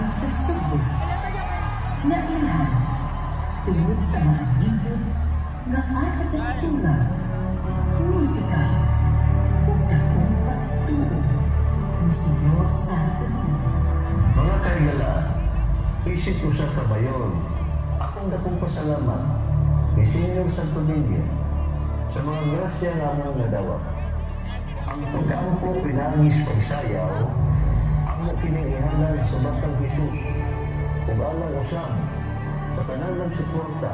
lamang sa Cebu. Nailhan, tungod sa mga nindot nga arkitektura, musika, ug dakong pagtuo ni Senyor Santo Niño. Mga kaigalaan, isip ko sa kabayon, akong dakong pasalamat ni Senyor Santo Niño sa mga grasya nga mong nadawat. Ang pagkaampo pinangis pagsayaw, ang kiniihanan sa Batang Jesus, ug alang usam sa tanan ng suporta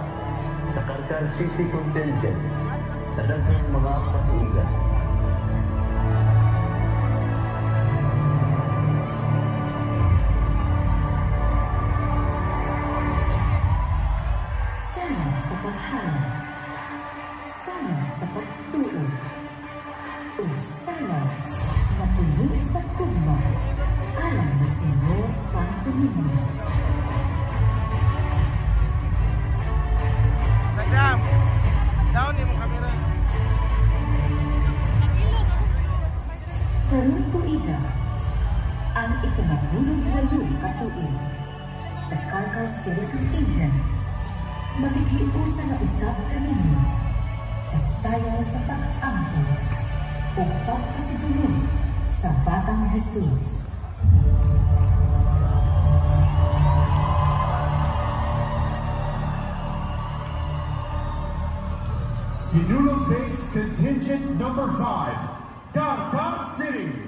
sa Karkar City Contingent sa daghang mga katuigan. Salamat sa paghalang, salamat sa pagtuo, ug salamat na puno sa kugma alang ni Senyor Santo Niño. Madam, down yung camera. Karong tuiga, ang ikamabulong-walong katuig sa Karkar City Contingent, magighiusa na usap kanino sa sayaw sa pag-ampo o pagpasigulong sa Batang Jesus. Sinulog Base Contingent Number 5, Karkar City.